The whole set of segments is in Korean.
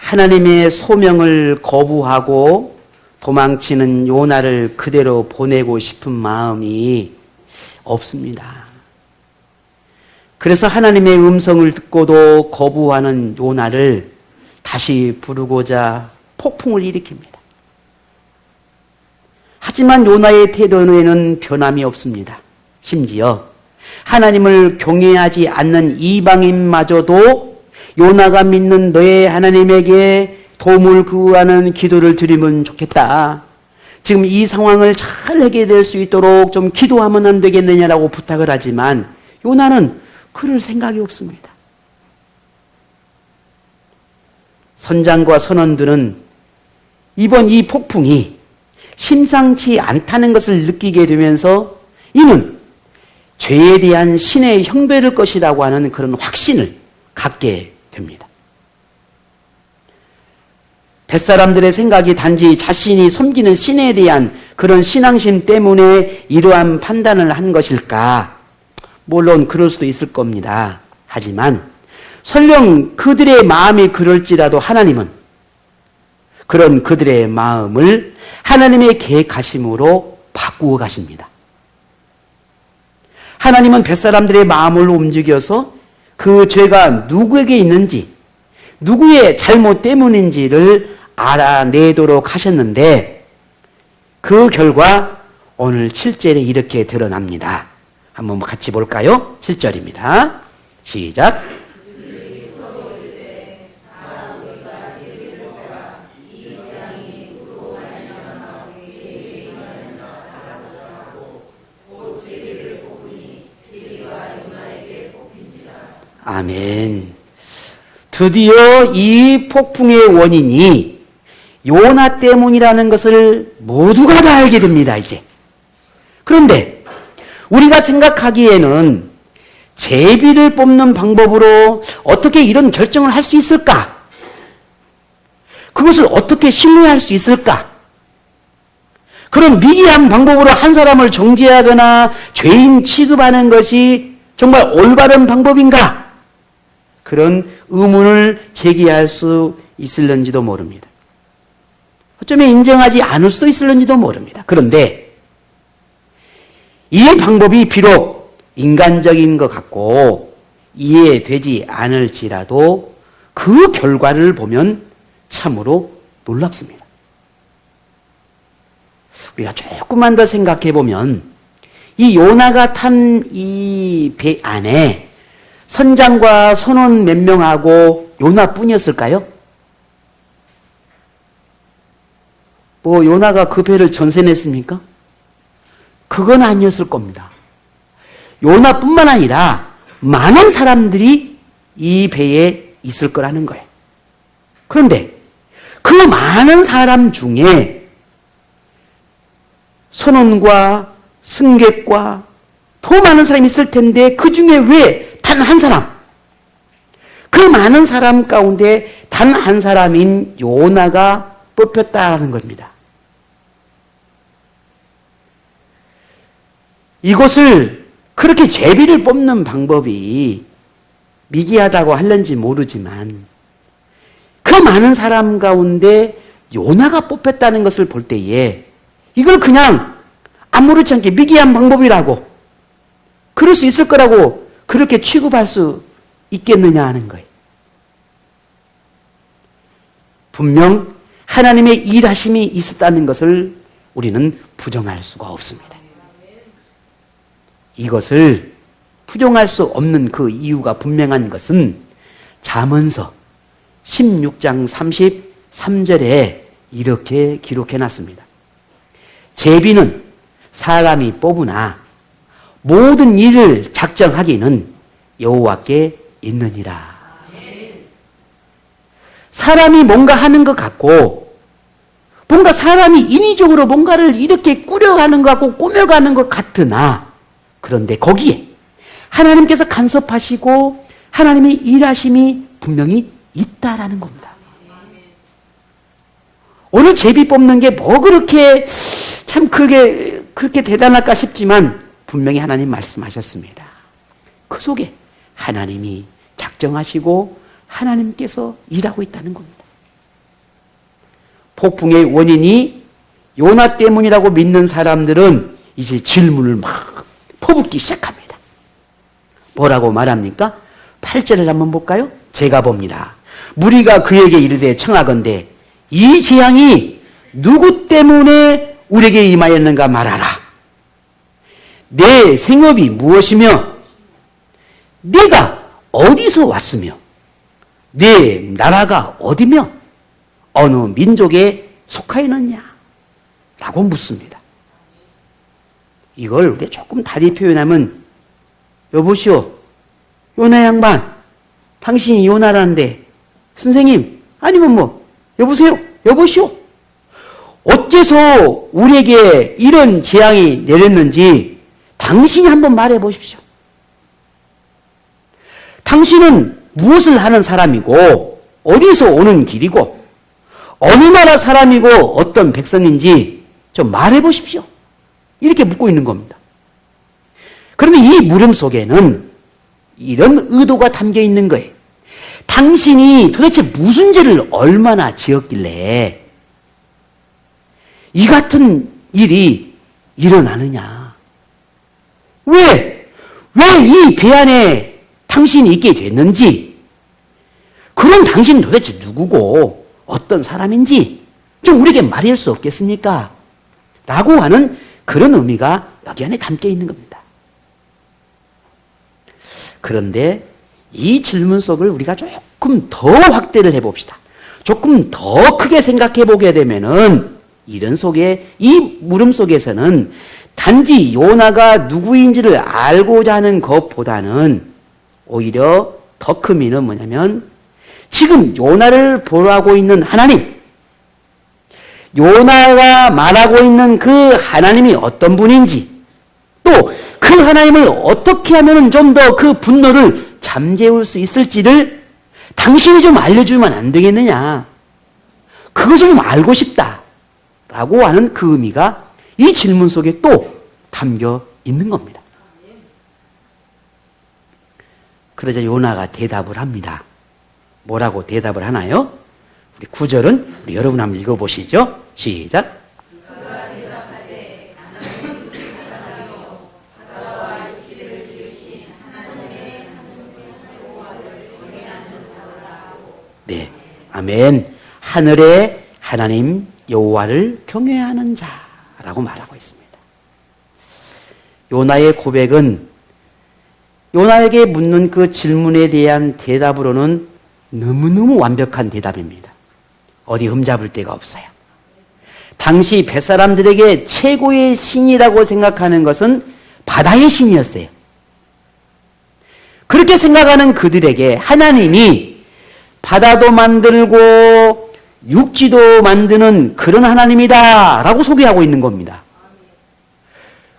하나님의 소명을 거부하고 도망치는 요나를 그대로 보내고 싶은 마음이 없습니다. 그래서 하나님의 음성을 듣고도 거부하는 요나를 다시 부르고자 폭풍을 일으킵니다. 하지만 요나의 태도에는 변함이 없습니다. 심지어 하나님을 경외하지 않는 이방인마저도 요나가 믿는 너의 하나님에게 도움을 구하는 기도를 드리면 좋겠다. 지금 이 상황을 잘 해결될 수 있도록 좀 기도하면 안 되겠느냐라고 부탁을 하지만 요나는 그럴 생각이 없습니다. 선장과 선원들은 이번 이 폭풍이 심상치 않다는 것을 느끼게 되면서 이는 죄에 대한 신의 형벌일 것이라고 하는 그런 확신을 갖게 됩니다. 뱃사람들의 생각이 단지 자신이 섬기는 신에 대한 그런 신앙심 때문에 이러한 판단을 한 것일까? 물론 그럴 수도 있을 겁니다. 하지만 설령 그들의 마음이 그럴지라도 하나님은 그런 그들의 마음을 하나님의 계획하심으로 바꾸어 가십니다. 하나님은 뱃사람들의 마음을 움직여서 그 죄가 누구에게 있는지, 누구의 잘못 때문인지를 알아내도록 하셨는데 그 결과 오늘 7절에 이렇게 드러납니다. 한번 같이 볼까요? 7절입니다. 시작. 아멘. 드디어 이 폭풍의 원인이 요나 때문이라는 것을 모두가 다 알게 됩니다, 이제. 그런데 우리가 생각하기에는 제비를 뽑는 방법으로 어떻게 이런 결정을 할 수 있을까? 그것을 어떻게 신뢰할 수 있을까? 그런 미개한 방법으로 한 사람을 정죄하거나 죄인 취급하는 것이 정말 올바른 방법인가? 그런 의문을 제기할 수 있을는지도 모릅니다. 어쩌면 인정하지 않을 수도 있을는지도 모릅니다. 그런데 이 방법이 비록 인간적인 것 같고 이해되지 않을지라도 그 결과를 보면 참으로 놀랍습니다. 우리가 조금만 더 생각해 보면 이 요나가 탄 이 배 안에 선장과 선원 몇 명하고 요나뿐이었을까요? 뭐 요나가 그 배를 전세냈습니까? 그건 아니었을 겁니다. 요나뿐만 아니라 많은 사람들이 이 배에 있을 거라는 거예요. 그런데 그 많은 사람 중에 선원과 승객과 더 많은 사람이 있을 텐데 그 중에 왜 단 한 사람, 그 많은 사람 가운데 단 한 사람인 요나가 뽑혔다는 겁니다. 이것을 그렇게 제비를 뽑는 방법이 미개하다고 할는지 모르지만 그 많은 사람 가운데 요나가 뽑혔다는 것을 볼 때에 이걸 그냥 아무렇지 않게 미개한 방법이라고 그럴 수 있을 거라고 그렇게 취급할 수 있겠느냐 하는 거예요. 분명 하나님의 일하심이 있었다는 것을 우리는 부정할 수가 없습니다. 이것을 부정할 수 없는 그 이유가 분명한 것은 잠언서 16장 33절에 이렇게 기록해 놨습니다. 제비는 사람이 뽑으나 모든 일을 작정하기는 여호와께 있느니라. 사람이 뭔가 하는 것 같고 뭔가 사람이 인위적으로 뭔가를 이렇게 꾸려가는 것 같고 꾸며가는 것 같으나 그런데 거기에 하나님께서 간섭하시고 하나님의 일하심이 분명히 있다라는 겁니다. 오늘 제비 뽑는 게 뭐 그렇게 참 그렇게 대단할까 싶지만 분명히 하나님 말씀하셨습니다. 그 속에 하나님이 작정하시고 하나님께서 일하고 있다는 겁니다. 폭풍의 원인이 요나 때문이라고 믿는 사람들은 이제 질문을 막 퍼붓기 시작합니다. 뭐라고 말합니까? 8절을 한번 볼까요? 제가 봅니다. 무리가 그에게 이르되 청하건대 이 재앙이 누구 때문에 우리에게 임하였는가 말하라. 내 생업이 무엇이며 네가 어디서 왔으며 네 나라가 어디며 어느 민족에 속하였느냐 라고 묻습니다. 이걸 우리가 조금 다르게 표현하면 여보시오 요나 양반 당신이 요나라는데 선생님 아니면 뭐 여보세요 여보시오 어째서 우리에게 이런 재앙이 내렸는지 당신이 한번 말해 보십시오. 당신은 무엇을 하는 사람이고 어디서 오는 길이고 어느 나라 사람이고 어떤 백성인지 좀 말해 보십시오. 이렇게 묻고 있는 겁니다. 그런데 이 물음 속에는 이런 의도가 담겨 있는 거예요. 당신이 도대체 무슨 죄를 얼마나 지었길래 이 같은 일이 일어나느냐. 왜 이 배 안에 당신이 있게 됐는지, 그럼 당신은 도대체 누구고 어떤 사람인지 좀 우리에게 말할 수 없겠습니까? 라고 하는 그런 의미가 여기 안에 담겨 있는 겁니다. 그런데 이 질문 속을 우리가 조금 더 확대를 해봅시다. 조금 더 크게 생각해 보게 되면은 이런 속에, 이 물음 속에서는 단지 요나가 누구인지를 알고자 하는 것보다는 오히려 더 큰 의미는 뭐냐면 지금 요나를 보라고 있는 하나님, 요나가 말하고 있는 그 하나님이 어떤 분인지, 또 그 하나님을 어떻게 하면 좀 더 그 분노를 잠재울 수 있을지를 당신이 좀 알려주면 안 되겠느냐. 그것을 좀 알고 싶다. 라고 하는 그 의미가 이 질문 속에 또 담겨 있는 겁니다. 그러자 요나가 대답을 합니다. 뭐라고 대답을 하나요? 우리 9절은 우리 여러분 한번 읽어보시죠. 시작. 네, 아멘. 하늘의 하나님 여호와를 경외하는 자라고 말하고 있습니다. 요나의 고백은 요나에게 묻는 그 질문에 대한 대답으로는 너무너무 완벽한 대답입니다. 어디 흠잡을 데가 없어요. 당시 뱃사람들에게 최고의 신이라고 생각하는 것은 바다의 신이었어요. 그렇게 생각하는 그들에게 하나님이 바다도 만들고 육지도 만드는 그런 하나님이다 라고 소개하고 있는 겁니다.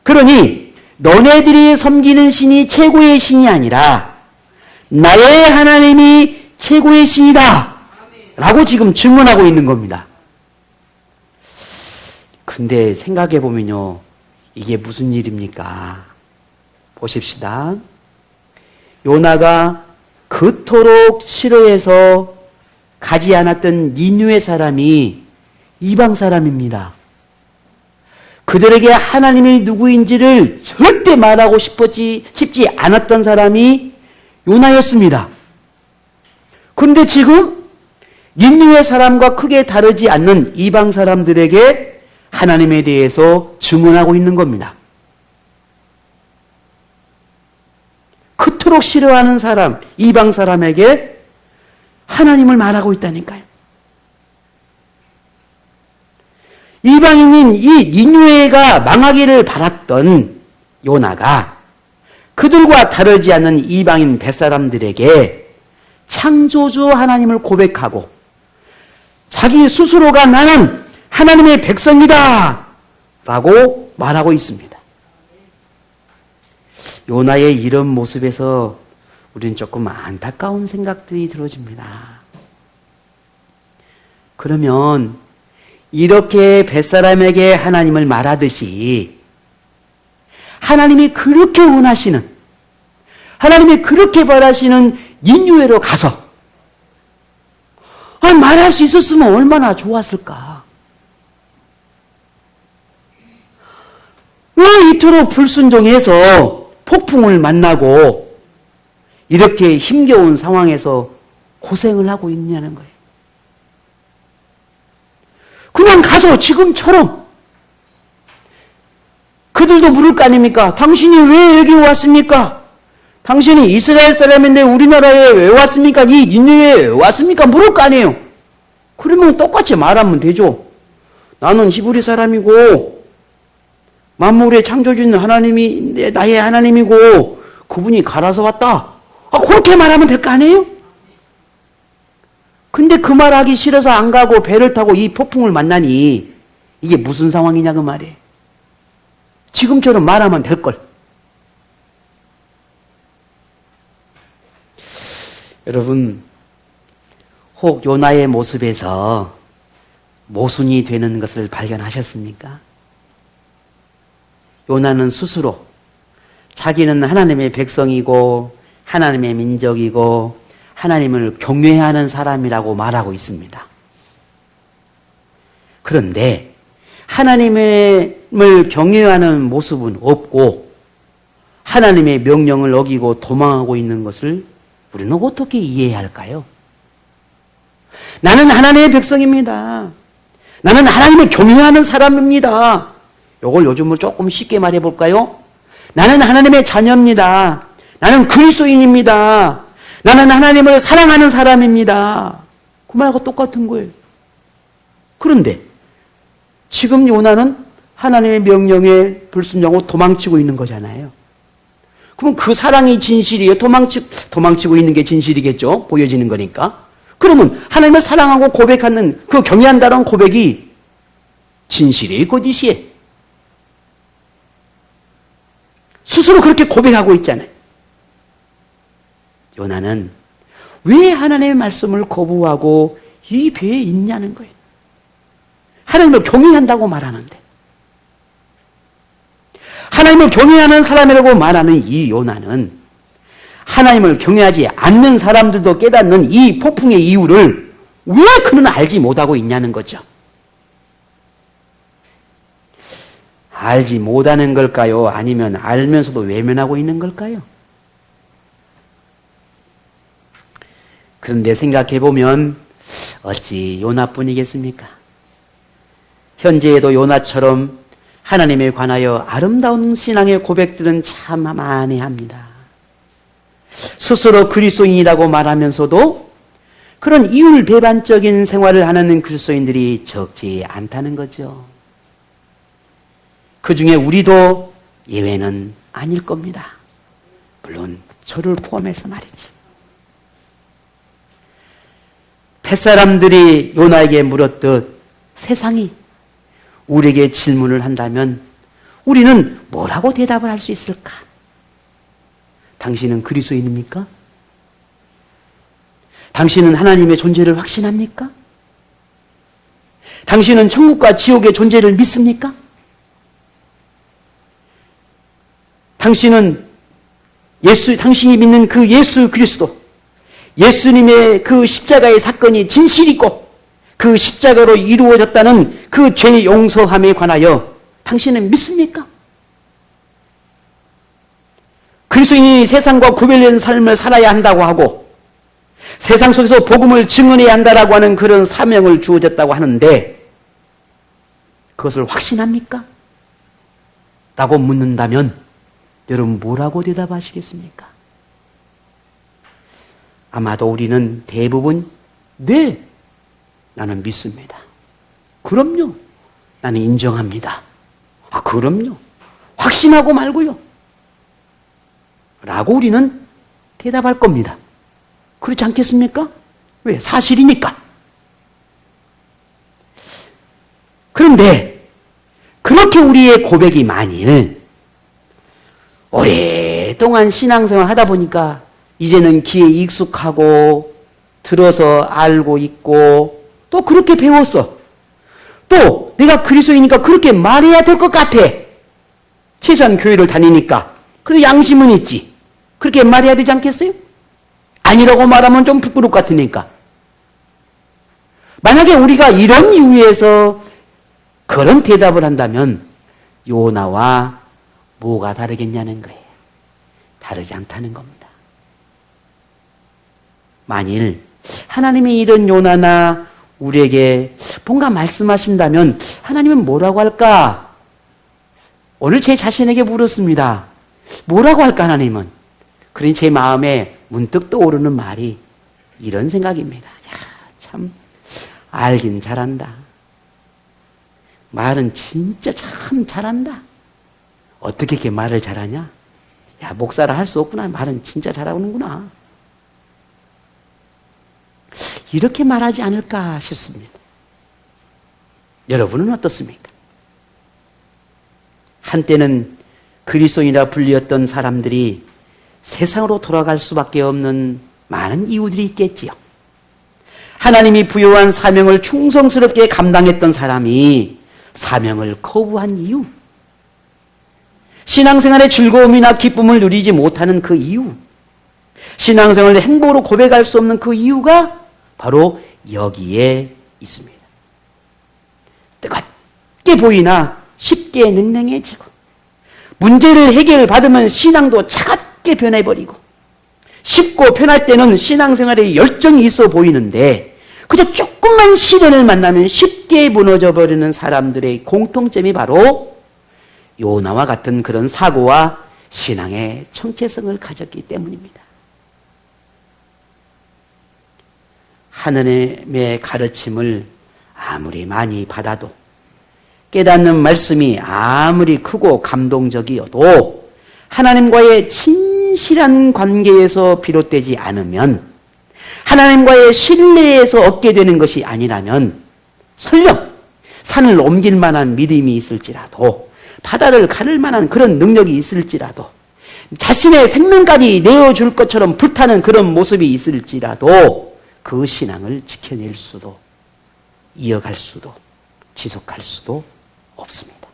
그러니 너네들이 섬기는 신이 최고의 신이 아니라 나의 하나님이 최고의 신이다 라고 지금 증언하고 있는 겁니다. 근데 생각해 보면요, 이게 무슨 일입니까? 보십시다. 요나가 그토록 싫어해서 가지 않았던 니느웨 사람이 이방 사람입니다. 그들에게 하나님이 누구인지를 절대 말하고 싶지 않았던 사람이 요나였습니다. 그런데 지금 니느웨 사람과 크게 다르지 않는 이방 사람들에게 하나님에 대해서 증언하고 있는 겁니다. 그토록 싫어하는 사람, 이방 사람에게 하나님을 말하고 있다니까요. 이방인인 이 니느웨가 망하기를 바랐던 요나가 그들과 다르지 않는 이방인 뱃사람들에게 창조주 하나님을 고백하고 자기 스스로가 나는 하나님의 백성이다 라고 말하고 있습니다. 요나의 이런 모습에서 우리는 조금 안타까운 생각들이 들어집니다. 그러면 이렇게 뱃사람에게 하나님을 말하듯이 하나님이 그렇게 원하시는, 하나님이 그렇게 바라시는 니느웨로 가서 말할 수 있었으면 얼마나 좋았을까. 이토록 불순종해서 폭풍을 만나고 이렇게 힘겨운 상황에서 고생을 하고 있냐는 거예요. 그냥 가서 지금처럼 그들도 물을 거 아닙니까? 당신이 왜 여기 왔습니까? 당신이 이스라엘 사람인데 우리나라에 왜 왔습니까? 이 니느웨에 왜 왔습니까? 물을 거 아니에요. 그러면 똑같이 말하면 되죠. 나는 히브리 사람이고 만물의 창조주인 하나님이 나의 하나님이고 그분이 갈아서 왔다. 그렇게 말하면 될 거 아니에요? 근데 그 말하기 싫어서 안 가고 배를 타고 이 폭풍을 만나니 이게 무슨 상황이냐 그 말이에요. 지금처럼 말하면 될 걸. 여러분, 혹 요나의 모습에서 모순이 되는 것을 발견하셨습니까? 요나는 스스로 자기는 하나님의 백성이고 하나님의 민족이고 하나님을 경외하는 사람이라고 말하고 있습니다. 그런데 하나님을 경외하는 모습은 없고 하나님의 명령을 어기고 도망하고 있는 것을 우리는 어떻게 이해해야 할까요? 나는 하나님의 백성입니다. 나는 하나님을 경외하는 사람입니다. 이걸 요즘으로 조금 쉽게 말해 볼까요? 나는 하나님의 자녀입니다. 나는 그리스도인입니다. 나는 하나님을 사랑하는 사람입니다. 그 말하고 똑같은 거예요. 그런데 지금 요나는 하나님의 명령에 불순종하고 도망치고 있는 거잖아요. 그럼 그 사랑이 진실이에요? 도망치고 있는 게 진실이겠죠? 보여지는 거니까. 그러면 하나님을 사랑하고 고백하는 그 경외한다는 고백이 진실이에요? 거짓이에요? 스스로 그렇게 고백하고 있잖아요. 요나는 왜 하나님의 말씀을 거부하고 이 배에 있냐는 거예요. 하나님을 경외한다고 말하는데. 하나님을 경외하는 사람이라고 말하는 이 요나는 하나님을 경외하지 않는 사람들도 깨닫는 이 폭풍의 이유를 왜 그는 알지 못하고 있냐는 거죠. 알지 못하는 걸까요? 아니면 알면서도 외면하고 있는 걸까요? 그런데 생각해보면 어찌 요나뿐이겠습니까? 현재에도 요나처럼 하나님에 관하여 아름다운 신앙의 고백들은 참 많이 합니다. 스스로 그리스도인이라고 말하면서도 그런 이율배반적인 생활을 하는 그리스도인들이 적지 않다는 거죠. 그 중에 우리도 예외는 아닐 겁니다. 물론 저를 포함해서 말이지. 뱃사람들이 요나에게 물었듯 세상이 우리에게 질문을 한다면 우리는 뭐라고 대답을 할 수 있을까? 당신은 그리스도인입니까? 당신은 하나님의 존재를 확신합니까? 당신은 천국과 지옥의 존재를 믿습니까? 당신은 당신이 믿는 그 예수 그리스도, 예수님의 그 십자가의 사건이 진실이고 그 십자가로 이루어졌다는 그 죄 용서함에 관하여 당신은 믿습니까? 그리스도인이 세상과 구별된 삶을 살아야 한다고 하고 세상 속에서 복음을 증언해야 한다라고 하는 그런 사명을 주어졌다고 하는데 그것을 확신합니까? 라고 묻는다면 여러분 뭐라고 대답하시겠습니까? 아마도 우리는 대부분 네, 나는 믿습니다. 그럼요. 나는 인정합니다. 그럼요. 확신하고 말고요. 라고 우리는 대답할 겁니다. 그렇지 않겠습니까? 왜? 사실이니까. 그런데 그렇게 우리의 고백이 만일 오랫동안 신앙생활 하다 보니까 이제는 귀에 익숙하고 들어서 알고 있고 또 그렇게 배웠어. 또 내가 그리스도이니까 그렇게 말해야 될 것 같아. 최소한 교회를 다니니까. 그래도 양심은 있지. 그렇게 말해야 되지 않겠어요? 아니라고 말하면 좀 부끄러울 것 같으니까. 만약에 우리가 이런 이유에서 그런 대답을 한다면 요나와 뭐가 다르겠냐는 거예요. 다르지 않다는 겁니다. 만일 하나님이 이런 요나나 우리에게 뭔가 말씀하신다면 하나님은 뭐라고 할까? 오늘 제 자신에게 물었습니다. 뭐라고 할까 하나님은? 그러니 제 마음에 문득 떠오르는 말이 이런 생각입니다. 야, 참 알긴 잘한다. 말은 진짜 참 잘한다. 어떻게 이렇게 말을 잘하냐? 야, 목사라 할 수 없구나. 말은 진짜 잘하는구나. 이렇게 말하지 않을까 싶습니다. 여러분은 어떻습니까? 한때는 그리스도인이라 불리었던 사람들이 세상으로 돌아갈 수밖에 없는 많은 이유들이 있겠지요. 하나님이 부여한 사명을 충성스럽게 감당했던 사람이 사명을 거부한 이유, 신앙생활의 즐거움이나 기쁨을 누리지 못하는 그 이유, 신앙생활의 행복으로 고백할 수 없는 그 이유가 바로 여기에 있습니다. 뜨겁게 보이나 쉽게 냉랭해지고, 문제를 해결받으면 신앙도 차갑게 변해버리고, 쉽고 편할 때는 신앙생활에 열정이 있어 보이는데 그저 조금만 시련을 만나면 쉽게 무너져버리는 사람들의 공통점이 바로 요나와 같은 그런 사고와 신앙의 정체성을 가졌기 때문입니다. 하나님의 가르침을 아무리 많이 받아도, 깨닫는 말씀이 아무리 크고 감동적이어도 하나님과의 진실한 관계에서 비롯되지 않으면, 하나님과의 신뢰에서 얻게 되는 것이 아니라면, 설령 산을 옮길 만한 믿음이 있을지라도, 바다를 가를 만한 그런 능력이 있을지라도, 자신의 생명까지 내어줄 것처럼 불타는 그런 모습이 있을지라도 그 신앙을 지켜낼 수도, 이어갈 수도, 지속할 수도 없습니다.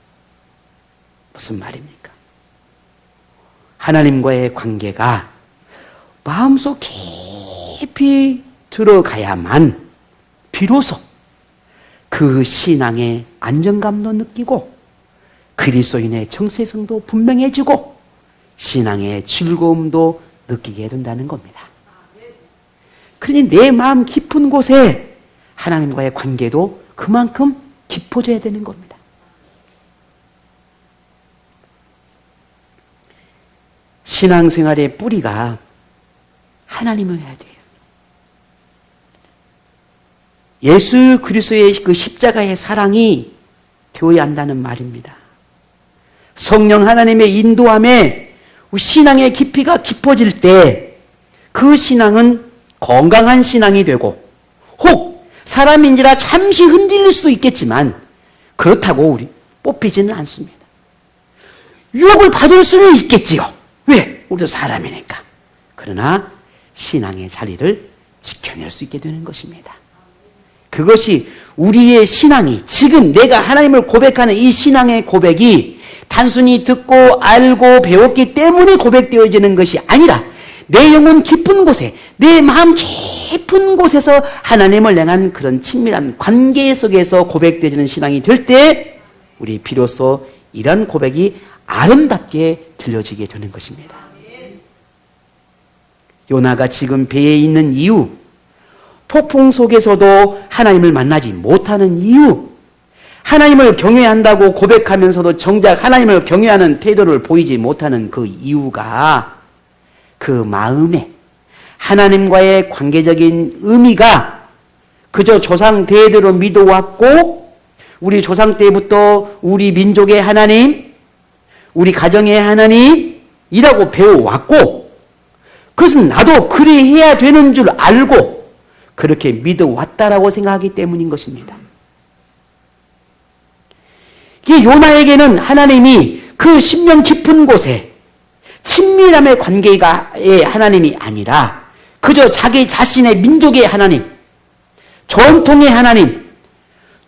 무슨 말입니까? 하나님과의 관계가 마음속 깊이 들어가야만 비로소 그 신앙의 안정감도 느끼고 그리스도인의 정체성도 분명해지고 신앙의 즐거움도 느끼게 된다는 겁니다. 그러니 내 마음 깊은 곳에 하나님과의 관계도 그만큼 깊어져야 되는 겁니다. 신앙생활의 뿌리가 하나님이어야 돼요. 예수 그리스도의 그 십자가의 사랑이 되어야 한다는 말입니다. 성령 하나님의 인도함에 신앙의 깊이가 깊어질 때 그 신앙은 건강한 신앙이 되고, 혹 사람인지라 잠시 흔들릴 수도 있겠지만 그렇다고 우리 뽑히지는 않습니다. 유혹을 받을 수는 있겠지요. 왜? 우리도 사람이니까. 그러나 신앙의 자리를 지켜낼 수 있게 되는 것입니다. 그것이 우리의 신앙이, 지금 내가 하나님을 고백하는 이 신앙의 고백이 단순히 듣고 알고 배웠기 때문에 고백되어지는 것이 아니라 내 영혼 깊은 곳에, 내 마음 깊은 곳에서 하나님을 향한 그런 친밀한 관계 속에서 고백되어지는 신앙이 될 때 우리 비로소 이런 고백이 아름답게 들려지게 되는 것입니다. 요나가 지금 배에 있는 이유, 폭풍 속에서도 하나님을 만나지 못하는 이유, 하나님을 경외한다고 고백하면서도 정작 하나님을 경외하는 태도를 보이지 못하는 그 이유가 그 마음에 하나님과의 관계적인 의미가 그저 조상 대대로 믿어왔고, 우리 조상 때부터 우리 민족의 하나님, 우리 가정의 하나님이라고 배워왔고, 그것은 나도 그리 해야 되는 줄 알고 그렇게 믿어왔다라고 생각하기 때문인 것입니다. 이 요나에게는 하나님이 그 심령 깊은 곳에 친밀함의 관계가 하나님이 아니라 그저 자기 자신의 민족의 하나님, 전통의 하나님,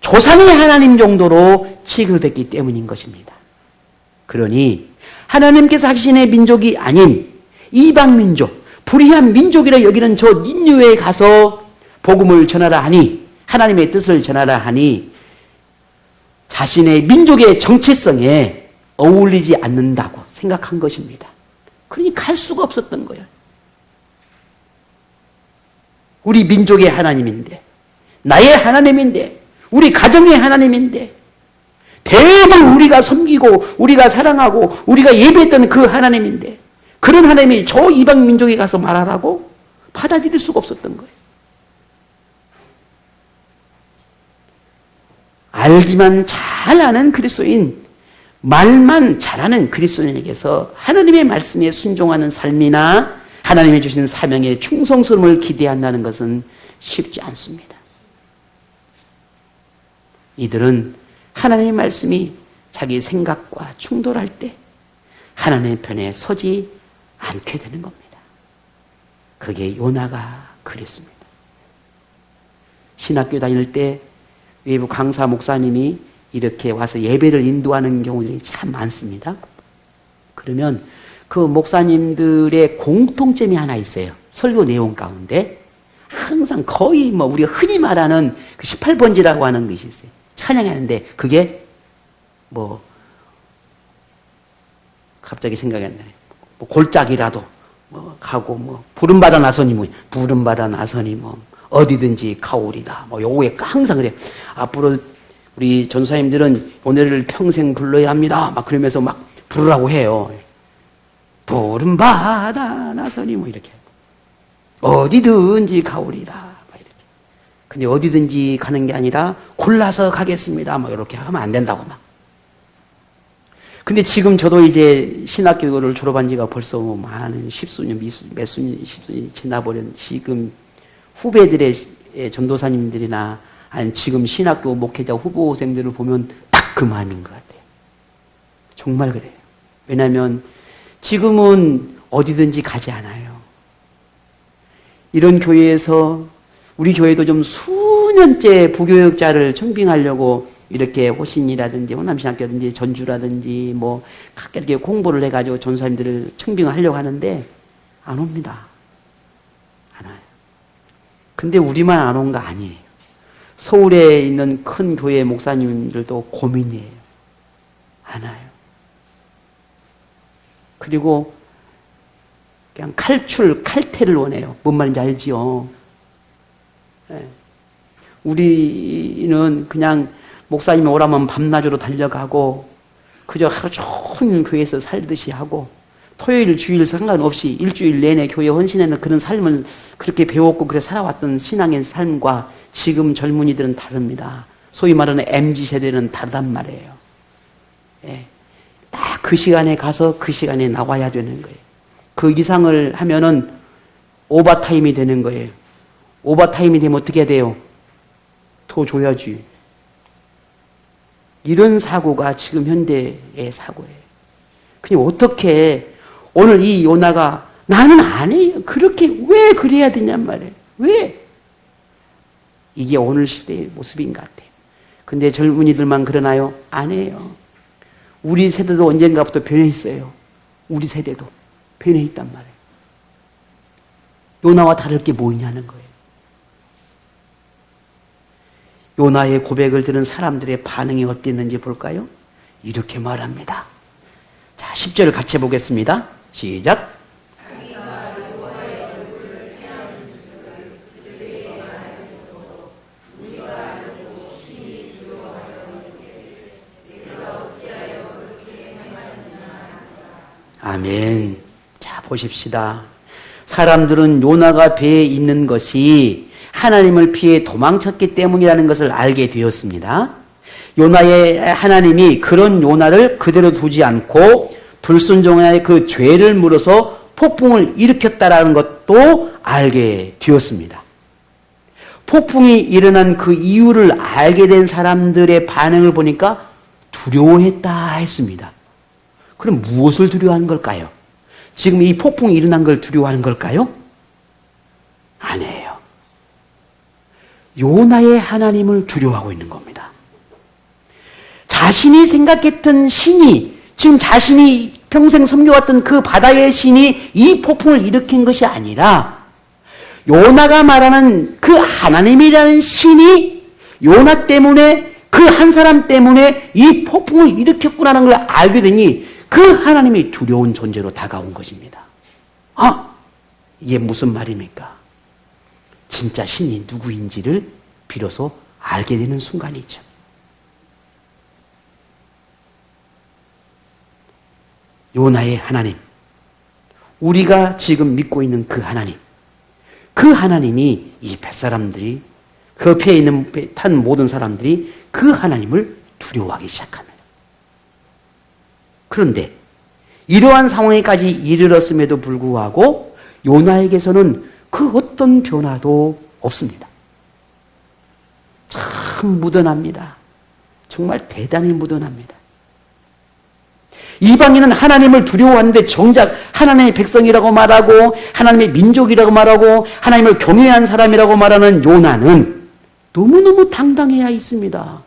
조상의 하나님 정도로 취급했기 때문인 것입니다. 그러니 하나님께서 자신의 민족이 아닌 이방 민족, 불의한 민족이라 여기는 저 인류에 가서 복음을 전하라 하니, 하나님의 뜻을 전하라 하니 자신의 민족의 정체성에 어울리지 않는다고 생각한 것입니다. 그러니 갈 수가 없었던 거예요. 우리 민족의 하나님인데, 나의 하나님인데, 우리 가정의 하나님인데, 대부분 우리가 섬기고 우리가 사랑하고 우리가 예배했던 그 하나님인데, 그런 하나님이 저 이방 민족에 가서 말하라고 받아들일 수가 없었던 거예요. 알기만 잘 아는 그리스도인, 말만 잘하는 그리스도인에게서 하나님의 말씀에 순종하는 삶이나 하나님이 주신 사명의 충성스러움을 기대한다는 것은 쉽지 않습니다. 이들은 하나님의 말씀이 자기 생각과 충돌할 때 하나님의 편에 서지 않게 되는 겁니다. 그게 요나가 그랬습니다. 신학교 다닐 때 외부 강사 목사님이 이렇게 와서 예배를 인도하는 경우들이 참 많습니다. 그러면 그 목사님들의 공통점이 하나 있어요. 설교 내용 가운데 항상 거의 우리가 흔히 말하는 그 18번지라고 하는 것이 있어요. 찬양하는데 그게 갑자기 생각이 안 나네. 골짜기라도 가고 부름받아 나서니 부름받아 나서니 어디든지 가오리다. 요거에 항상 그래. 앞으로 우리 전사님들은 오늘을 평생 불러야 합니다. 막 그러면서 막 부르라고 해요. 부름받아 나서니 이렇게. 어디든지 가오리다. 막 이렇게. 근데 어디든지 가는 게 아니라 골라서 가겠습니다. 이렇게 하면 안 된다고 막. 근데 지금 저도 이제 신학교를 졸업한 지가 벌써 많은 십수년 지나버린 지금 후배들의 전도사님들이나 아니 지금 신학교 목회자 후보생들을 보면 딱 그 마음인 것 같아요. 정말 그래요. 왜냐하면 지금은 어디든지 가지 않아요. 이런 교회에서 우리 교회도 좀 수년째 부교육자를 청빙하려고 이렇게 호신이라든지 호남신학교라든지 전주라든지 각각 이렇게 공부를 해가지고 전사님들을 청빙을 하려고 하는데 안 옵니다. 안 와요. 근데 우리만 안 온 거 아니에요. 서울에 있는 큰 교회 목사님들도 고민이에요. 안 와요. 그리고 그냥 칼퇴를 원해요. 뭔 말인지 알지요? 네. 우리는 그냥 목사님이 오라면 밤낮으로 달려가고 그저 하루 종일 교회에서 살듯이 하고 토요일 주일 상관없이 일주일 내내 교회 헌신하는 그런 삶을 그렇게 배웠고 그래 살아왔던 신앙의 삶과 지금 젊은이들은 다릅니다. 소위 말하는 MZ세대는 다르단 말이에요. 예. 딱 그 시간에 가서 그 시간에 나와야 되는 거예요. 그 이상을 하면은 오버타임이 되는 거예요. 오버타임이 되면 어떻게 해야 돼요? 더 줘야지. 이런 사고가 지금 현대의 사고예요. 그냥 어떻게 오늘 이 요나가 나는 안 해요. 그렇게 왜 그래야 되냔 말이에요. 왜? 이게 오늘 시대의 모습인 것 같아요. 근데 젊은이들만 그러나요? 안 해요. 우리 세대도 언젠가부터 변해있어요. 우리 세대도 변해있단 말이에요. 요나와 다를 게 뭐 있냐는 거예요. 요나의 고백을 들은 사람들의 반응이 어땠는지 볼까요? 이렇게 말합니다. 자, 10절을 같이 해보겠습니다. 시작. 아멘. 자, 보십시다. 사람들은 요나가 배에 있는 것이 하나님을 피해 도망쳤기 때문이라는 것을 알게 되었습니다. 요나의 하나님이 그런 요나를 그대로 두지 않고 불순종의 그 죄를 물어서 폭풍을 일으켰다라는 것도 알게 되었습니다. 폭풍이 일어난 그 이유를 알게 된 사람들의 반응을 보니까 두려워했다 했습니다. 그럼 무엇을 두려워하는 걸까요? 지금 이 폭풍이 일어난 걸 두려워하는 걸까요? 아니에요. 요나의 하나님을 두려워하고 있는 겁니다. 자신이 생각했던 신이, 지금 자신이 평생 섬겨왔던 그 바다의 신이 이 폭풍을 일으킨 것이 아니라 요나가 말하는 그 하나님이라는 신이 요나 때문에 그 한 사람 때문에 이 폭풍을 일으켰구나는 걸 알게 되니 그 하나님이 두려운 존재로 다가온 것입니다. 아, 이게 무슨 말입니까? 진짜 신이 누구인지를 비로소 알게 되는 순간이죠. 요나의 하나님, 우리가 지금 믿고 있는 그 하나님, 그 하나님이 이 뱃사람들이, 그 배에 있는 탄 모든 사람들이 그 하나님을 두려워하기 시작합니다. 그런데 이러한 상황에까지 이르렀음에도 불구하고 요나에게서는 그 어떤 변화도 없습니다. 참 무던합니다. 정말 대단히 무던합니다. 이방인은 하나님을 두려워하는데 정작 하나님의 백성이라고 말하고 하나님의 민족이라고 말하고 하나님을 경외한 사람이라고 말하는 요나는 너무너무 당당해야 있습니다.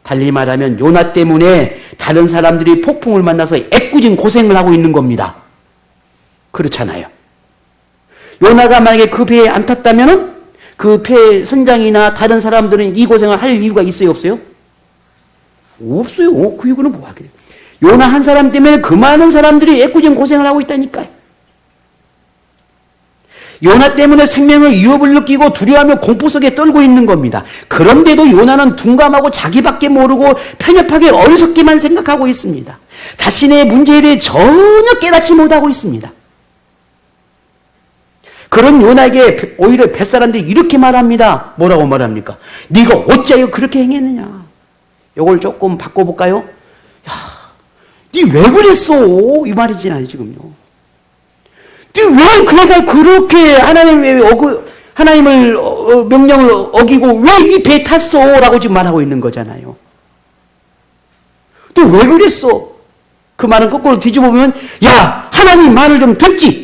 달리 말하면 요나 때문에 다른 사람들이 폭풍을 만나서 애꿎은 고생을 하고 있는 겁니다. 그렇잖아요. 요나가 만약에 그 배에 안 탔다면 그 배 선장이나 다른 사람들은 이 고생을 할 이유가 있어요, 없어요? 없어요. 그 이유는 뭐 하겠어요. 요나 한 사람 때문에 그 많은 사람들이 애꿎은 고생을 하고 있다니까요. 요나 때문에 생명의 위협을 느끼고 두려워하며 공포 속에 떨고 있는 겁니다. 그런데도 요나는 둔감하고 자기밖에 모르고 편협하게 어리석게만 생각하고 있습니다. 자신의 문제에 대해 전혀 깨닫지 못하고 있습니다. 그런 요나에게 오히려 뱃사람들이 이렇게 말합니다. 뭐라고 말합니까? 네가 어찌하여 그렇게 행했느냐? 이걸 조금 바꿔볼까요? 야, 네 왜 그랬어? 이 말이잖아요, 지금요. 네 왜 그래가 그렇게 하나님을 명령을 어기고 왜 이 배에 탔어? 라고 지금 말하고 있는 거잖아요. 너 왜 그랬어? 그 말은 거꾸로 뒤집어보면 야, 하나님 말을 좀 듣지?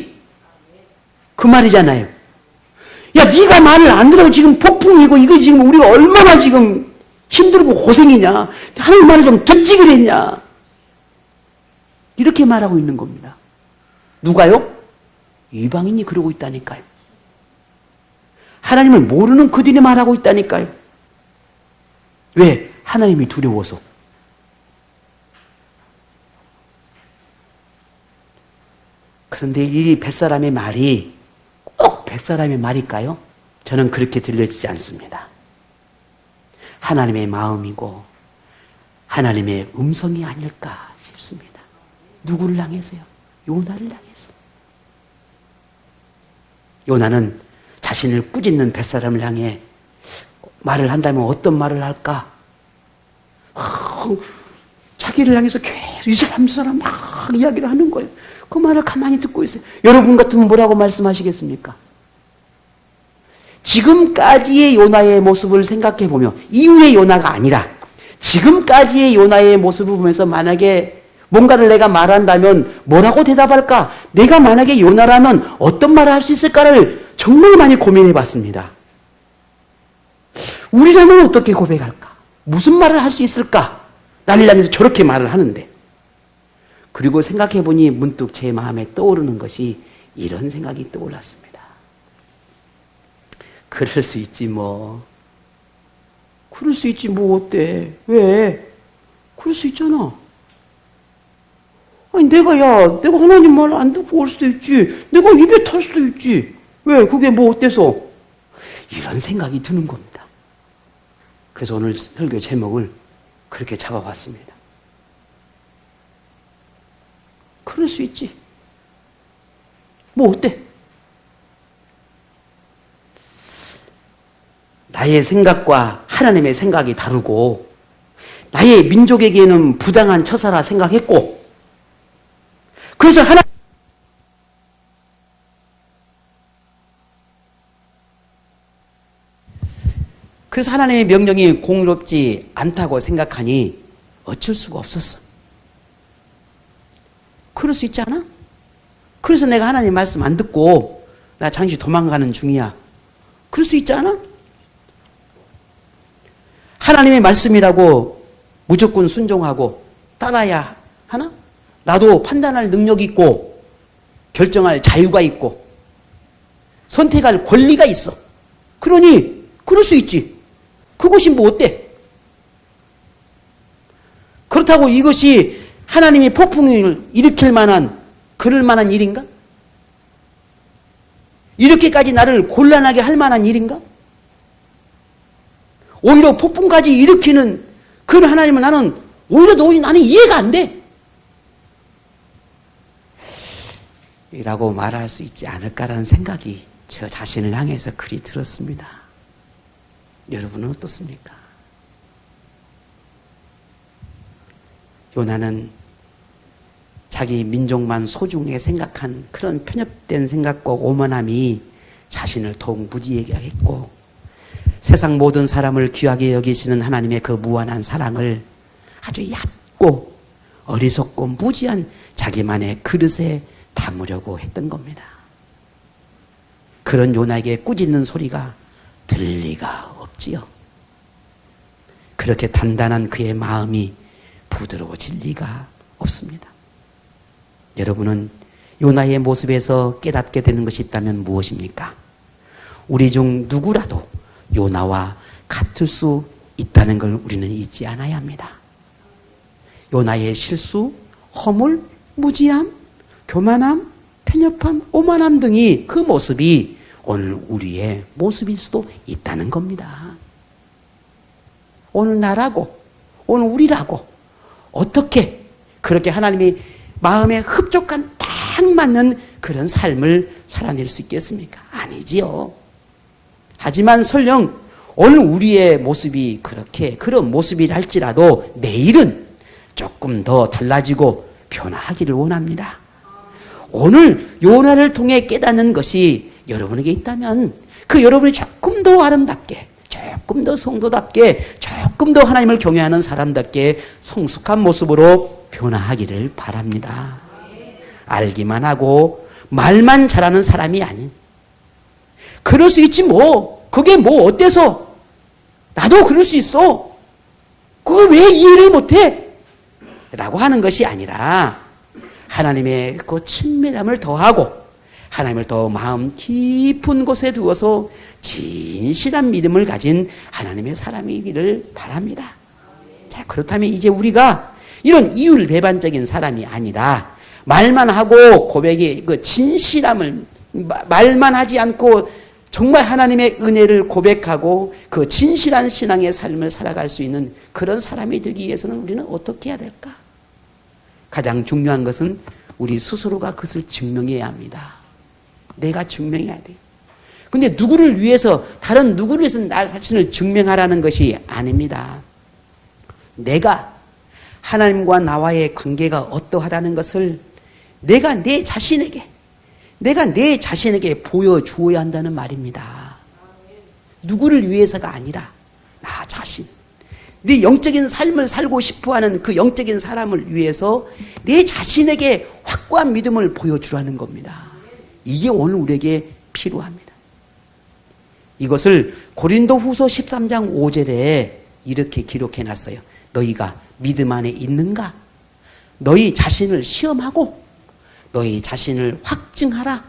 그 말이잖아요. 야, 네가 말을 안 들으면 지금 폭풍이고 이거 지금 우리가 얼마나 지금 힘들고 고생이냐. 하나님 말을 좀 듣지 그랬냐. 이렇게 말하고 있는 겁니다. 누가요? 이방인이 그러고 있다니까요. 하나님을 모르는 그들이 말하고 있다니까요. 왜? 하나님이 두려워서. 그런데 이 뱃사람의 말이 꼭 뱃사람의 말일까요? 저는 그렇게 들려지지 않습니다. 하나님의 마음이고 하나님의 음성이 아닐까 싶습니다. 누구를 향해서요? 요나를 향해서. 요나는 자신을 꾸짖는 뱃사람을 향해 말을 한다면 어떤 말을 할까? 자기를 향해서 계속 이 사람 저 사람 막 이야기를 하는 거예요. 그 말을 가만히 듣고 있어요. 여러분 같으면 뭐라고 말씀하시겠습니까? 지금까지의 요나의 모습을 생각해 보며 이후의 요나가 아니라 지금까지의 요나의 모습을 보면서 만약에 뭔가를 내가 말한다면 뭐라고 대답할까? 내가 만약에 요나라면 어떤 말을 할 수 있을까를 정말 많이 고민해 봤습니다. 우리라면 어떻게 고백할까? 무슨 말을 할 수 있을까? 나를 향해서 저렇게 말을 하는데. 그리고 생각해 보니 문득 제 마음에 떠오르는 것이 이런 생각이 떠올랐습니다. 그럴 수 있지 뭐. 그럴 수 있지 뭐 어때? 왜? 그럴 수 있잖아. 아니 내가 하나님 말 안 듣고 올 수도 있지. 내가 입에 탈 수도 있지. 왜? 그게 뭐 어때서? 이런 생각이 드는 겁니다. 그래서 오늘 설교 제목을 그렇게 잡아봤습니다. 그럴 수 있지. 뭐 어때? 나의 생각과 하나님의 생각이 다르고 나의 민족에게는 부당한 처사라 생각했고 그래서 하나님의 명령이 공의롭지 않다고 생각하니 어쩔 수가 없었어. 그럴 수 있지 않아? 그래서 내가 하나님 말씀 안 듣고 나 잠시 도망가는 중이야. 그럴 수 있지 않아? 하나님의 말씀이라고 무조건 순종하고 따라야 하나? 나도 판단할 능력이 있고 결정할 자유가 있고 선택할 권리가 있어. 그러니 그럴 수 있지. 그것이 뭐 어때? 그렇다고 이것이 하나님이 폭풍을 일으킬 만한 그럴 만한 일인가? 이렇게까지 나를 곤란하게 할 만한 일인가? 오히려 폭풍까지 일으키는 그런 하나님을 나는 이해가 안 돼. 라고 말할 수 있지 않을까라는 생각이 저 자신을 향해서 그리 들었습니다. 여러분은 어떻습니까? 요나는 자기 민족만 소중하게 생각한 그런 편협된 생각과 오만함이 자신을 더욱 무지하게 했고, 세상 모든 사람을 귀하게 여기시는 하나님의 그 무한한 사랑을 아주 얕고 어리석고 무지한 자기만의 그릇에 담으려고 했던 겁니다. 그런 요나에게 꾸짖는 소리가 들릴 리가 없지요. 그렇게 단단한 그의 마음이 부드러워질 리가 없습니다. 여러분은 요나의 모습에서 깨닫게 되는 것이 있다면 무엇입니까? 우리 중 누구라도 요나와 같을 수 있다는 걸 우리는 잊지 않아야 합니다. 요나의 실수, 허물, 무지함, 교만함, 편협함, 오만함 등이 그 모습이 오늘 우리의 모습일 수도 있다는 겁니다. 오늘 나라고, 오늘 우리라고 어떻게 그렇게 하나님이 마음에 흡족한 딱 맞는 그런 삶을 살아낼 수 있겠습니까? 아니지요. 하지만 설령 오늘 우리의 모습이 그렇게 그런 모습이랄지라도 내일은 조금 더 달라지고 변화하기를 원합니다. 오늘 요나를 통해 깨닫는 것이 여러분에게 있다면 그 여러분이 조금 더 아름답게, 조금 더 성도답게, 조금 더 하나님을 경외하는 사람답게 성숙한 모습으로 변화하기를 바랍니다. 알기만 하고 말만 잘하는 사람이 아닌, 그럴 수 있지 뭐, 그게 뭐 어때서, 나도 그럴 수 있어, 그걸 왜 이해를 못해? 라고 하는 것이 아니라 하나님의 그 친밀함을 더하고 하나님을 더 마음 깊은 곳에 두어서 진실한 믿음을 가진 하나님의 사람이기를 바랍니다. 자, 그렇다면 이제 우리가 이런 이율배반적인 사람이 아니라 말만 하고 고백의 그 진실함을, 말만 하지 않고 정말 하나님의 은혜를 고백하고 그 진실한 신앙의 삶을 살아갈 수 있는 그런 사람이 되기 위해서는 우리는 어떻게 해야 될까? 가장 중요한 것은 우리 스스로가 그것을 증명해야 합니다. 내가 증명해야 돼요. 근데 누구를 위해서, 다른 누구를 위해서 나 자신을 증명하라는 것이 아닙니다. 내가 하나님과 나와의 관계가 어떠하다는 것을 내가 내 자신에게 보여주어야 한다는 말입니다. 누구를 위해서가 아니라 나 자신, 네 영적인 삶을 살고 싶어하는 그 영적인 사람을 위해서 내 자신에게 확고한 믿음을 보여주라는 겁니다. 이게 오늘 우리에게 필요합니다. 이것을 고린도후서 13장 5절에 이렇게 기록해놨어요. 너희가 믿음 안에 있는가? 너희 자신을 시험하고 너희 자신을 확증하라.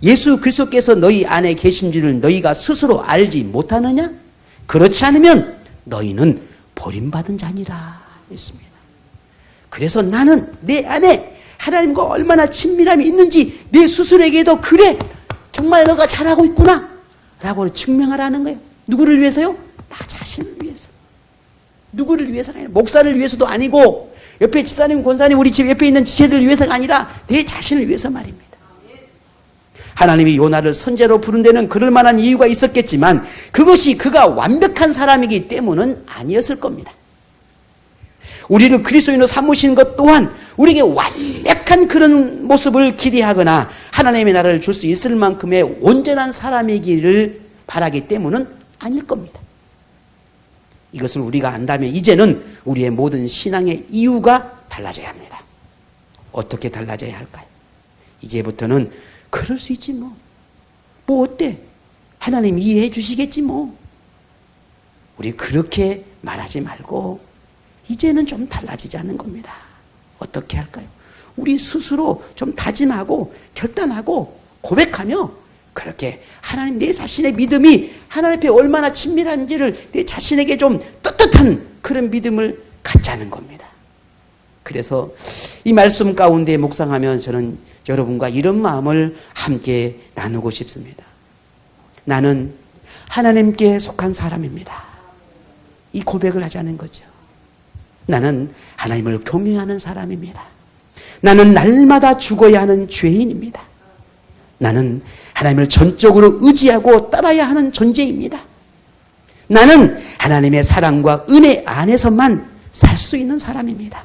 예수 그리스도께서 너희 안에 계신 줄을 너희가 스스로 알지 못하느냐? 그렇지 않으면 너희는 버림받은 자니라 했습니다. 그래서 나는 내 안에 하나님과 얼마나 친밀함이 있는지 내 스스로에게도, 그래, 정말 너가 잘하고 있구나 라고 증명하라는 거예요. 누구를 위해서요? 나 자신을 위해서. 누구를 위해서가 아니라, 목사를 위해서도 아니고, 옆에 집사님, 권사님, 우리 집 옆에 있는 지체들을 위해서가 아니라 내 자신을 위해서 말입니다. 하나님이 요나를 선제로 부른 데는 그럴 만한 이유가 있었겠지만 그것이 그가 완벽한 사람이기 때문은 아니었을 겁니다. 우리를 그리스도인으로 삼으신 것 또한 우리에게 완벽한 그런 모습을 기대하거나 하나님의 나라를 줄 수 있을 만큼의 온전한 사람이기를 바라기 때문은 아닐 겁니다. 이것을 우리가 안다면 이제는 우리의 모든 신앙의 이유가 달라져야 합니다. 어떻게 달라져야 할까요? 이제부터는 그럴 수 있지 뭐. 뭐 어때? 하나님 이해해 주시겠지 뭐. 우리 그렇게 말하지 말고 이제는 좀 달라지지 않는 겁니다. 어떻게 할까요? 우리 스스로 좀 다짐하고 결단하고 고백하며 그렇게 하나님, 내 자신의 믿음이 하나님 앞에 얼마나 친밀한지를 내 자신에게 좀 떳떳한 그런 믿음을 갖자는 겁니다. 그래서 이 말씀 가운데 묵상하면 저는 여러분과 이런 마음을 함께 나누고 싶습니다. 나는 하나님께 속한 사람입니다. 이 고백을 하자는 거죠. 나는 하나님을 경외하는 사람입니다. 나는 날마다 죽어야 하는 죄인입니다. 나는 하나님을 전적으로 의지하고 따라야 하는 존재입니다. 나는 하나님의 사랑과 은혜 안에서만 살 수 있는 사람입니다.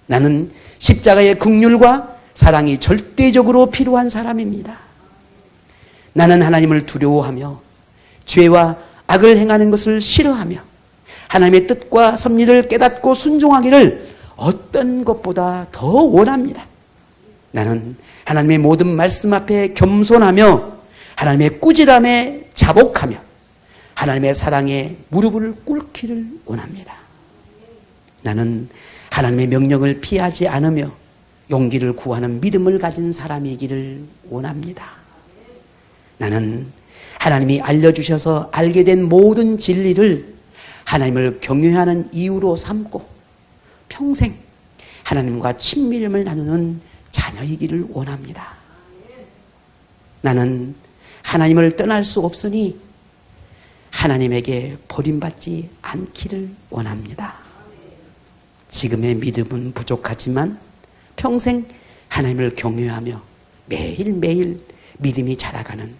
나는 십자가의 긍휼과 사랑이 절대적으로 필요한 사람입니다. 나는 하나님을 두려워하며 죄와 악을 행하는 것을 싫어하며 하나님의 뜻과 섭리를 깨닫고 순종하기를 어떤 것보다 더 원합니다. 나는 하나님의 모든 말씀 앞에 겸손하며 하나님의 꾸지람에 자복하며 하나님의 사랑에 무릎을 꿇기를 원합니다. 나는 하나님의 명령을 피하지 않으며 용기를 구하는 믿음을 가진 사람이기를 원합니다. 나는 하나님이 알려주셔서 알게 된 모든 진리를 하나님을 경외하는 이유로 삼고 평생 하나님과 친밀함을 나누는 자녀이기를 원합니다. 나는 하나님을 떠날 수 없으니 하나님에게 버림받지 않기를 원합니다. 지금의 믿음은 부족하지만 평생 하나님을 경외하며 매일매일 믿음이 자라가는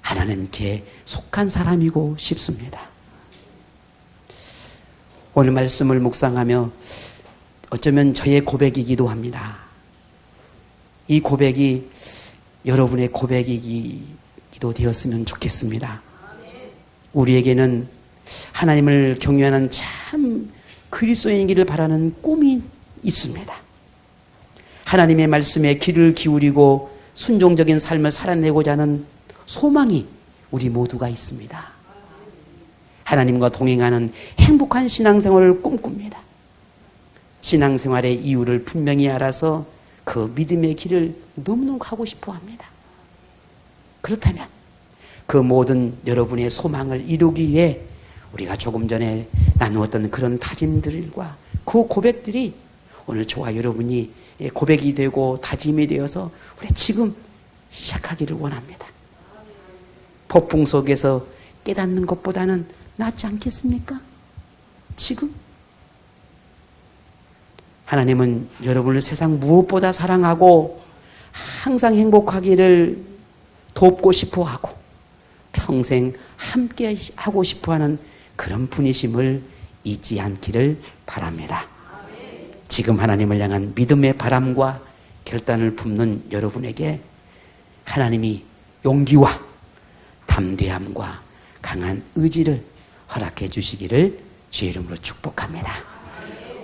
하나님께 속한 사람이고 싶습니다. 오늘 말씀을 묵상하며 어쩌면 저의 고백이기도 합니다. 이 고백이 여러분의 고백이기도 되었으면 좋겠습니다. 우리에게는 하나님을 경외하는 참 그리스도인이기를 바라는 꿈이 있습니다. 하나님의 말씀에 귀를 기울이고 순종적인 삶을 살아내고자 하는 소망이 우리 모두가 있습니다. 하나님과 동행하는 행복한 신앙생활을 꿈꿉니다. 신앙생활의 이유를 분명히 알아서 그 믿음의 길을 너무너무 가고 싶어 합니다. 그렇다면 그 모든 여러분의 소망을 이루기 위해 우리가 조금 전에 나누었던 그런 다짐들과 그 고백들이 오늘 저와 여러분이 고백이 되고 다짐이 되어서 우리 지금 시작하기를 원합니다. 폭풍 속에서 깨닫는 것보다는 낫지 않겠습니까? 지금 하나님은 여러분을 세상 무엇보다 사랑하고 항상 행복하기를 돕고 싶어하고 평생 함께 하고 싶어하는 그런 분이심을 잊지 않기를 바랍니다. 지금 하나님을 향한 믿음의 바람과 결단을 품는 여러분에게 하나님이 용기와 담대함과 강한 의지를 허락해 주시기를 주의 이름으로 축복합니다.